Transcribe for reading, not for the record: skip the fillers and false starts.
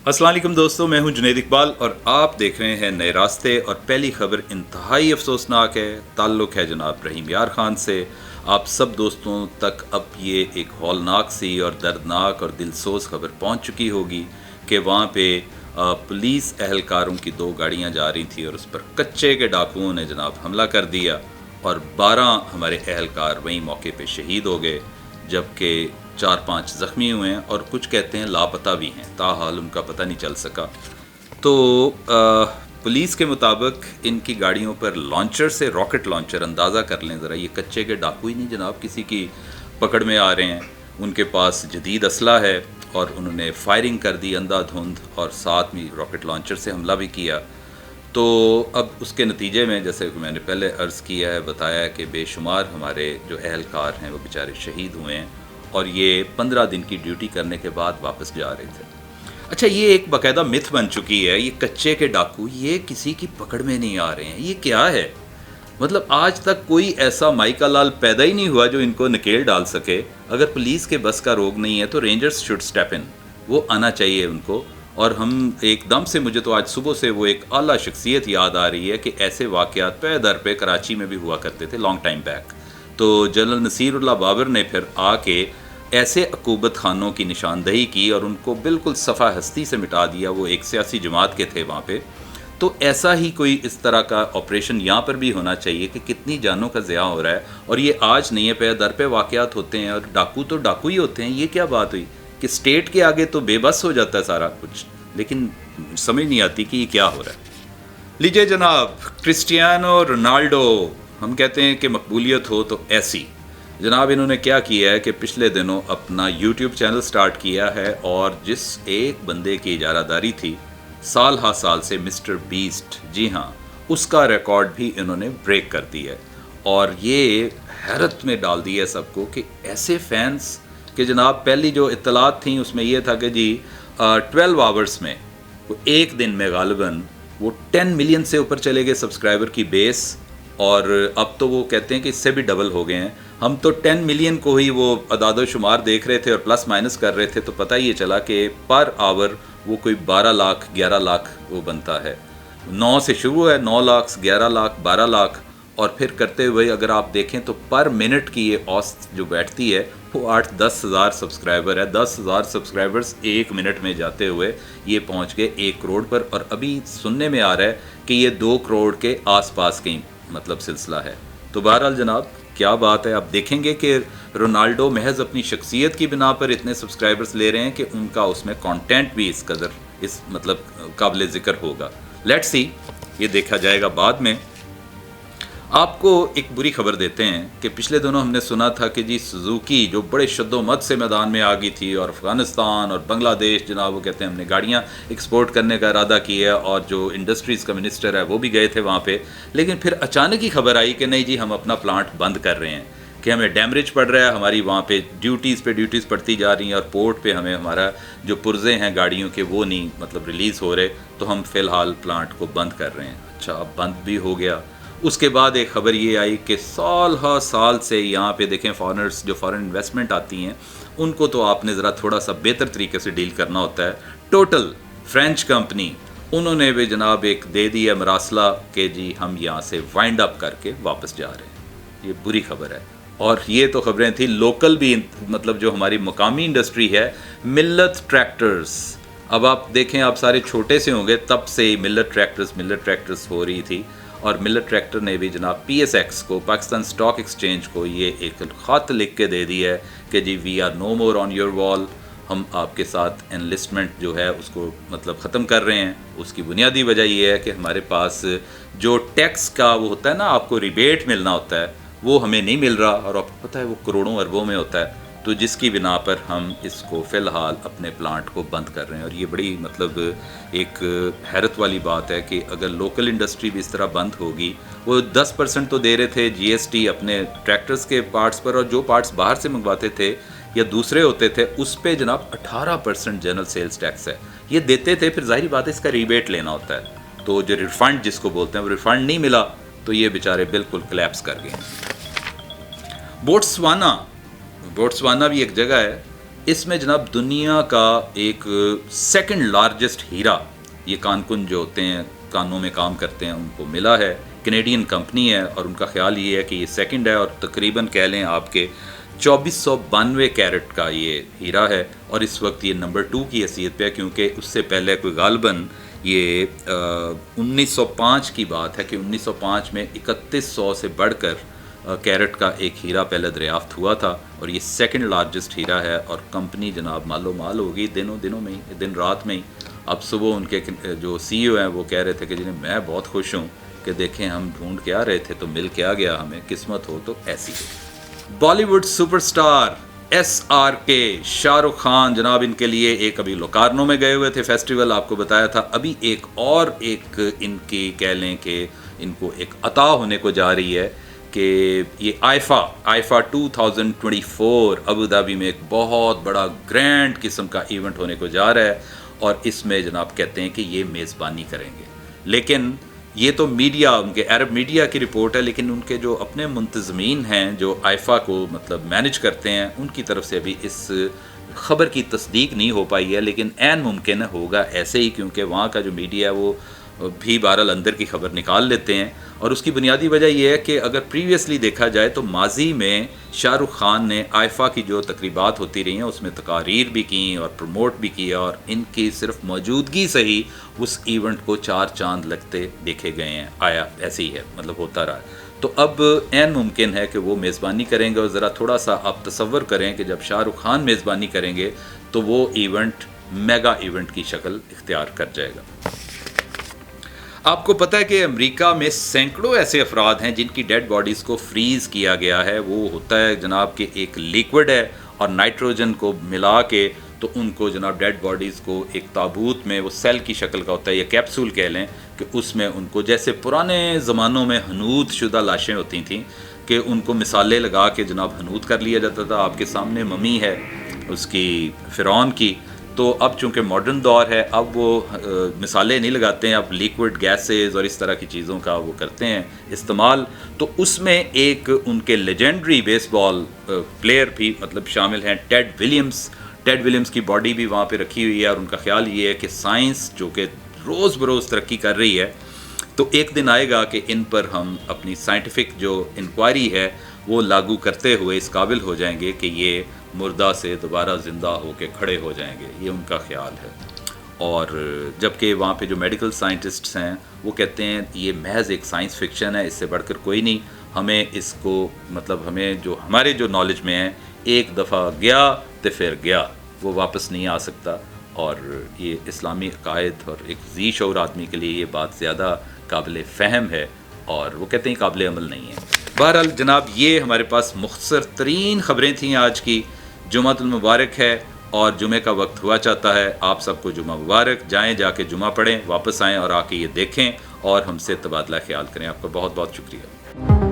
अस्सलाम वालेकुम दोस्तों, मैं हूं जुनैद इकबाल और आप देख रहे हैं नए रास्ते। और पहली खबर इंतहाई अफसोसनाक है, ताल्लुक़ है जनाब रहीम यार ख़ान से। आप सब दोस्तों तक अब ये एक हौलनाक सी और दर्दनाक और दिलसोज खबर पहुंच चुकी होगी कि वहाँ पे पुलिस एहलकारों की 2 गाड़ियाँ जा रही थी और उस पर कच्चे के डाकुओं ने जनाब हमला कर दिया और 12 हमारे एहलकार वहीं मौके पे शहीद हो गए, जबकि 4-5 ज़ख्मी हुए हैं और कुछ कहते हैं लापता भी हैं, ताहाल उनका पता नहीं चल सका। तो पुलिस के मुताबिक इनकी गाड़ियों पर लॉन्चर से रॉकेट लॉन्चर, अंदाज़ा कर लें ज़रा, ये कच्चे के डाकू ही नहीं जनाब किसी की पकड़ में आ रहे हैं। उनके पास जदीद असला है और उन्होंने फायरिंग कर दी अंधाधुंध और साथ में रॉकेट लॉन्चर से हमला भी किया। तो अब उसके नतीजे में, जैसे कि मैंने पहले अर्ज़ किया है, बताया है कि बेशुमार हमारे जो एहलकार हैं वो बेचारे शहीद हुए हैं और ये 15 दिन की ड्यूटी करने के बाद वापस जा रहे थे। अच्छा, ये एक बाकायदा मिथ बन चुकी है, ये कच्चे के डाकू ये किसी की पकड़ में नहीं आ रहे हैं, ये क्या है? मतलब आज तक कोई ऐसा माइका लाल पैदा ही नहीं हुआ जो इनको नकेल डाल सके। अगर पुलिस के बस का रोग नहीं है तो रेंजर्स शुड स्टेप इन, वो आना चाहिए उनको। और हम एकदम से, मुझे तो आज सुबह से वो एक आला शख्सियत याद आ रही है कि ऐसे वाक़यात पे दर पे कराची में भी हुआ करते थे लॉन्ग टाइम बैक। तो जनरल नसीरुल्लाह बाबर ने फिर आके ऐसे अकूबत खानों की निशानदही की और उनको बिल्कुल सफ़ा हस्ती से मिटा दिया। वो एक सियासी जमात के थे वहाँ पे। तो ऐसा ही कोई इस तरह का ऑपरेशन यहाँ पर भी होना चाहिए कि कितनी जानों का ज़िया हो रहा है। और ये आज नहीं है, पे दर पे वाक़यात होते हैं और डाकू तो डाकू ही होते हैं। ये क्या बात हुई कि स्टेट के आगे तो बेबस हो जाता है सारा कुछ, लेकिन समझ नहीं आती कि ये क्या हो रहा है। लीजिए जनाब, क्रिस्टियानो रोनाल्डो, हम कहते हैं कि मकबूलियत हो तो ऐसी। जनाब इन्होंने क्या किया है कि पिछले दिनों अपना यूट्यूब चैनल स्टार्ट किया है और जिस एक बंदे की इजारादारी थी साल हा साल से, मिस्टर बीस्ट, जी हाँ, उसका रिकॉर्ड भी इन्होंने ब्रेक कर दिया है। और ये हैरत में डाल दिया है सबको कि ऐसे फैंस कि जनाब पहली जो इत्तलात थी उसमें यह था कि जी 12 आवर्स में, वो एक दिन में गालिबन वो 10 मिलियन से ऊपर चले गए सब्सक्राइबर की बेस। और अब तो वो कहते हैं कि इससे भी डबल हो गए हैं। हम तो 10 मिलियन को ही वो अदाद शुमार देख रहे थे और प्लस माइनस कर रहे थे, तो पता ही ये चला कि पर आवर वो कोई 12 लाख 11 लाख वो बनता है। 9 से शुरू है, 9 लाख 11 लाख 12 लाख और फिर करते हुए अगर आप देखें तो पर मिनट की ये औसत जो बैठती है वो 8-10 हज़ार सब्सक्राइबर है। 10 हज़ार सब्सक्राइबर्स एक मिनट में जाते हुए ये पहुंच गए 1 करोड़ पर। और अभी सुनने में आ रहा है कि ये 2 करोड़ के आसपास कहीं मतलब सिलसिला है। तो बहरहाल जनाब क्या बात है, आप देखेंगे कि रोनाल्डो महज अपनी शख्सियत की बिना पर इतने सब्सक्राइबर्स ले रहे हैं कि उनका उसमें कंटेंट भी इस कदर इस मतलब काबिल ज़िक्र होगा। लेट्स सी, ये देखा जाएगा बाद में। आपको एक बुरी खबर देते हैं कि पिछले दिनों हमने सुना था कि जी सुजुकी जो बड़े शद्दोमत से मैदान में आ गई थी और अफ़गानिस्तान और बांग्लादेश, जनाब वो कहते हैं हमने गाड़ियाँ एक्सपोर्ट करने का इरादा किया और जो इंडस्ट्रीज़ का मिनिस्टर है वो भी गए थे वहाँ पे। लेकिन फिर अचानक ही खबर आई कि नहीं जी हम अपना प्लांट बंद कर रहे हैं, कि हमें डैमरेज पड़ रहा है, हमारी वहाँ पे ड्यूटीज़ पड़ती जा रही हैं और पोर्ट पे हमें हमारा जो पुर्जे हैं गाड़ियों के वो नहीं मतलब रिलीज़ हो रहे, तो हम फ़िलहाल प्लांट को बंद कर रहे हैं। अच्छा, अब बंद भी हो गया। उसके बाद एक ख़बर ये आई कि साल हा साल से यहाँ पे देखें फॉरेनर्स जो फॉरेन इन्वेस्टमेंट आती हैं उनको तो आपने ज़रा थोड़ा सा बेहतर तरीके से डील करना होता है। टोटल फ्रेंच कंपनी, उन्होंने भी जनाब एक दे दिया मरासला कि जी हम यहाँ से वाइंड अप करके वापस जा रहे हैं। ये बुरी खबर है। और ये तो खबरें थी लोकल भी, मतलब जो हमारी मुकामी इंडस्ट्री है, मिल्लत ट्रैक्टर्स। अब आप देखें, आप सारे छोटे से होंगे तब से मिल्लत ट्रैक्टर्स हो रही थी। और मिल्लत ट्रैक्टर ने भी जनाब PSX को, पाकिस्तान स्टॉक एक्सचेंज को, ये एक ख़त लिख के दे दी है कि जी we are no more on your wall, हम आपके साथ एनलिस्टमेंट जो है उसको मतलब ख़त्म कर रहे हैं। उसकी बुनियादी वजह ये है कि हमारे पास जो टैक्स का वो होता है ना, आपको रिबेट मिलना होता है, वो हमें नहीं मिल रहा और आपको पता है वो करोड़ों अरबों में होता है। तो जिसकी बिना पर हम इसको फ़िलहाल अपने प्लांट को बंद कर रहे हैं। और ये बड़ी मतलब एक हैरत वाली बात है कि अगर लोकल इंडस्ट्री भी इस तरह बंद होगी, वो 10% तो दे रहे थे GST अपने ट्रैक्टर्स के पार्ट्स पर, और जो पार्ट्स बाहर से मंगवाते थे या दूसरे होते थे उस पर जनाब 18% जनरल सेल्स टैक्स है, ये देते थे। फिर जाहिर बात है इसका रिबेट लेना होता है, तो जो रिफंड जिसको बोलते हैं वो रिफंड नहीं मिला, तो ये बेचारे बिल्कुल कोलैप्स कर गए। बोट्सवाना भी एक जगह है اس میں جناب دنیا کا ایک سیکنڈ لارجسٹ ہیرا، یہ کانکن جو ہوتے ہیں کانوں میں کام کرتے ہیں ان کو ملا ہے، کینیڈین کمپنی ہے، اور ان کا خیال یہ ہے کہ یہ سیکنڈ ہے، اور تقریباً کہہ لیں آپ کے 2492 کیرٹ کا یہ ہیرا ہے، اور اس وقت یہ نمبر 2 کی حیثیت پہ ہے، کیونکہ اس سے پہلے کوئی غالباً یہ 1905 کی بات ہے کہ 1905 میں 3100 سے بڑھ کر کیرٹ کا ایک ہیرا پہلے دریافت ہوا تھا، اور یہ سیکنڈ لارجسٹ ہیرا ہے، اور کمپنی جناب مالو مال ہوگی دنوں میں ہی، دن رات میں ہی۔ اب صبح ان کے جو سی ای او ہیں وہ کہہ رہے تھے کہ جنہیں میں بہت خوش ہوں کہ دیکھیں ہم ڈھونڈ کے آ رہے تھے تو مل کے آ گیا ہمیں، قسمت ہو تو ایسی ہو۔ Bollywood superstar S R K Shah Rukh Khan جناب ان کے لیے ایک ابھی لوکارنو میں گئے ہوئے تھے فیسٹیول، آپ کو بتایا تھا۔ ابھی ایک ان کی کہہ لیں کہ ان کو ایک عطا ہونے کو جا رہی ہے کہ یہ آئفا 2024 ابو ظہبی میں ایک بہت بڑا گرینڈ قسم کا ایونٹ ہونے کو جا رہا ہے، اور اس میں جناب کہتے ہیں کہ یہ میزبانی کریں گے، لیکن یہ تو میڈیا، ان کے عرب میڈیا کی رپورٹ ہے، لیکن ان کے جو اپنے منتظمین ہیں جو آئفا کو مطلب مینج کرتے ہیں، ان کی طرف سے ابھی اس خبر کی تصدیق نہیں ہو پائی ہے، لیکن عین ممکن ہوگا ایسے ہی، کیونکہ وہاں کا جو میڈیا ہے وہ بھی بہرحال اندر کی خبر نکال لیتے ہیں، اور اس کی بنیادی وجہ یہ ہے کہ اگر پریویسلی دیکھا جائے تو ماضی میں شاہ رخ خان نے آئفا کی جو تقریبات ہوتی رہی ہیں اس میں تقاریر بھی کیں اور پروموٹ بھی کیا، اور ان کی صرف موجودگی سے ہی اس ایونٹ کو 4 چاند لگتے دیکھے گئے ہیں، آیا ایسے ہی ہے، مطلب ہوتا رہا ہے۔ تو اب عین ممکن ہے کہ وہ میزبانی کریں گے، اور ذرا تھوڑا سا آپ تصور کریں کہ جب شاہ رخ خان میزبانی کریں گے تو وہ ایونٹ میگا ایونٹ کی شکل اختیار کر جائے گا۔ آپ کو پتہ ہے کہ امریکہ میں سینکڑوں ایسے افراد ہیں جن کی ڈیڈ باڈیز کو فریز کیا گیا ہے، وہ ہوتا ہے جناب کہ ایک لیکوڈ ہے اور نائٹروجن کو ملا کے، تو ان کو جناب ڈیڈ باڈیز کو ایک تابوت میں، وہ سیل کی شکل کا ہوتا ہے یا کیپسول کہہ لیں، کہ اس میں ان کو جیسے پرانے زمانوں میں حنوط شدہ لاشیں ہوتی تھیں کہ ان کو مثالیں لگا کے جناب حنوط کر لیا جاتا تھا۔ آپ کے سامنے ممی ہے اس کی فرعون کی، تو اب چونکہ ماڈرن دور ہے اب وہ مثالیں نہیں لگاتے ہیں، اب لیکوڈ گیسز اور اس طرح کی چیزوں کا وہ کرتے ہیں استعمال۔ تو اس میں ایک ان کے لیجنڈری بیس بال پلیئر بھی مطلب شامل ہیں، ٹیڈ ولیمز کی باڈی بھی وہاں پہ رکھی ہوئی ہے، اور ان کا خیال یہ ہے کہ سائنس جو کہ روز بروز ترقی کر رہی ہے، تو ایک دن آئے گا کہ ان پر ہم اپنی سائنٹیفک جو انکوائری ہے وہ لاگو کرتے ہوئے اس قابل ہو جائیں گے کہ یہ مردہ سے دوبارہ زندہ ہو کے کھڑے ہو جائیں گے، یہ ان کا خیال ہے۔ اور جبکہ وہاں پہ جو میڈیکل سائنٹسٹس ہیں وہ کہتے ہیں یہ محض ایک سائنس فکشن ہے، اس سے بڑھ کر کوئی نہیں، ہمیں اس کو مطلب ہمیں جو ہمارے جو نالج میں ہے، ایک دفعہ گیا تو پھر گیا، وہ واپس نہیں آ سکتا، اور یہ اسلامی عقائد اور ایک ذی شعور آدمی کے لیے یہ بات زیادہ قابل فہم ہے، اور وہ کہتے ہیں قابل عمل نہیں ہے۔ بہرحال جناب یہ ہمارے پاس مختصر ترین خبریں تھیں آج کی۔ جمعہ المبارک ہے اور جمعہ کا وقت ہوا چاہتا ہے، آپ سب کو جمعہ مبارک، جائیں جا کے جمعہ پڑھیں، واپس آئیں اور آ کے یہ دیکھیں اور ہم سے تبادلہ خیال کریں۔ آپ کا بہت بہت شکریہ۔